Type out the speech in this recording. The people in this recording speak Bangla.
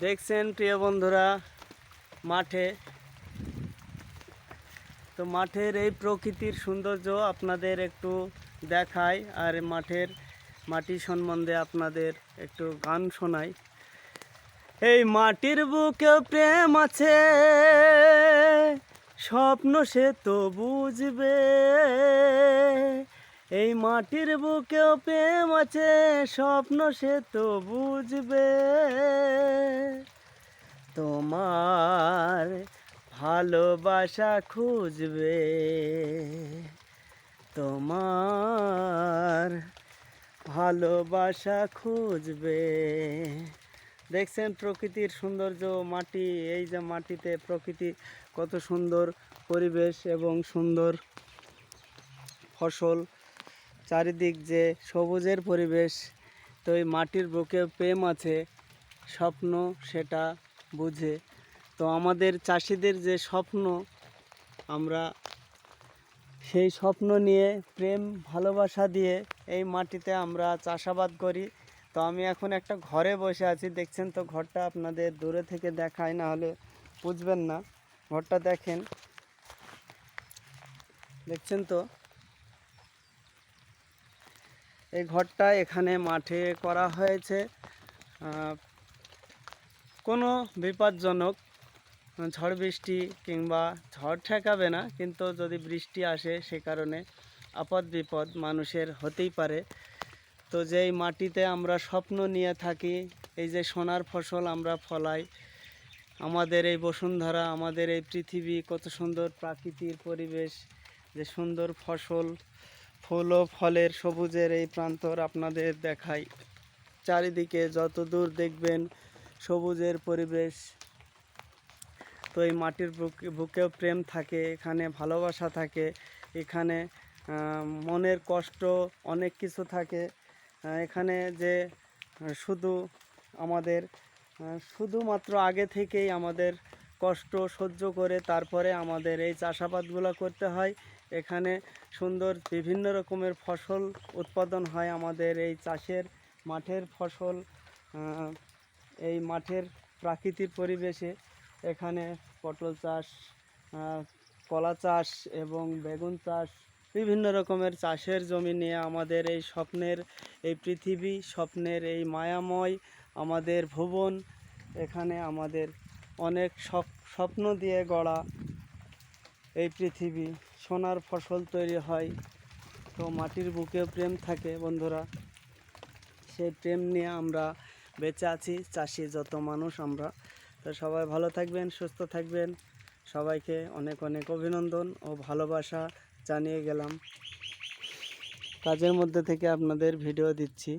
দেখছেন প্রিয় বন্ধুরা মাঠে তো মাঠের এই প্রকৃতির সৌন্দর্য আপনাদের একটু দেখাই আর মাটি সম্বন্ধে আপনাদের একটু গান শোনাই। এই মাটির বুকে প্রেম আছে, স্বপ্ন সে তো বুঝবে। এই মাটির বুকেও প্রেম আছে, স্বপ্ন সে তো বুঝবে। তোমার ভালোবাসা খুঁজবে, তোমার ভালোবাসা খুঁজবে। দেখছেন প্রকৃতির সৌন্দর্য, মাটি, এই যে মাটিতে প্রকৃতি কত সুন্দর পরিবেশ এবং সুন্দর ফসল, চারিদিক যে সবুজের পরিবেশ। তো এই মাটির বুকে প্রেম আছে, স্বপ্ন সেটা বুঝে। তো আমাদের চাষিদের যে স্বপ্ন, আমরা সেই স্বপ্ন নিয়ে প্রেম ভালোবাসা দিয়ে এই মাটিতে আমরা চাষাবাদ করি। তো আমি এখন একটা ঘরে বসে আছি, দেখছেন তো ঘরটা আপনাদের দূরে থেকে দেখায়, না হলে বুঝবেন না। ঘরটা দেখেন, দেখছেন তো এই ঘরটা এখানে মাঠে করা হয়েছে। কোনো বিপজ্জনক ঝড় বৃষ্টি কিংবা ঝড় ঠেকাবে না, কিন্তু যদি বৃষ্টি আসে সে কারণে আপদ বিপদ মানুষের হতেই পারে। তো যেই মাটিতে আমরা স্বপ্ন নিয়ে থাকি, এই যে সোনার ফসল আমরা ফলাই, আমাদের এই বসুন্ধরা, আমাদের এই পৃথিবী, কত সুন্দর প্রাকৃতিক পরিবেশ, যে সুন্দর ফসল, ফুল ও ফলের সবুজের এই প্রান্তর আপনাদের দেখাই। চারিদিকে যত দূর দেখবেন সবুজের পরিবেশ। তো এই মাটির বুকেও প্রেম থাকে, এখানে ভালোবাসা থাকে, এখানে মনের কষ্ট অনেক কিছু থাকে। এখানে যে শুধু আমাদের শুধুমাত্র আগে থেকেই আমাদের কষ্ট সহ্য করে তারপরে আমাদের এই চাষাবাদগুলো করতে হয়। এখানে সুন্দর বিভিন্ন রকমের ফসল উৎপাদন হয় আমাদের এই চাষের মাঠের ফসল। এই মাঠের প্রাকৃতিক পরিবেশে এখানে পটল চাষ, কলা চাষ এবং বেগুন চাষ, বিভিন্ন রকমের চাষের জমি নিয়ে আমাদের এই স্বপ্নের এই পৃথিবী, স্বপ্নের এই মায়াময় আমাদের ভুবন, এখানে আমাদের অনেক স্বপ্ন দিয়ে গড়া এই পৃথিবী, সোনার ফসল তৈরি হয়। তো মাটির বুকে প্রেম থাকে বন্ধুরা, সেই প্রেম নিয়ে আমরা বেঁচে আছি, চাষি যত মানুষ আমরা। তো সবাই ভালো থাকবেন, সুস্থ থাকবেন। সবাইকে অনেক অনেক অভিনন্দন ও ভালোবাসা জানিয়ে গেলাম। কাজের মধ্যে থেকে আপনাদের ভিডিও দিচ্ছি।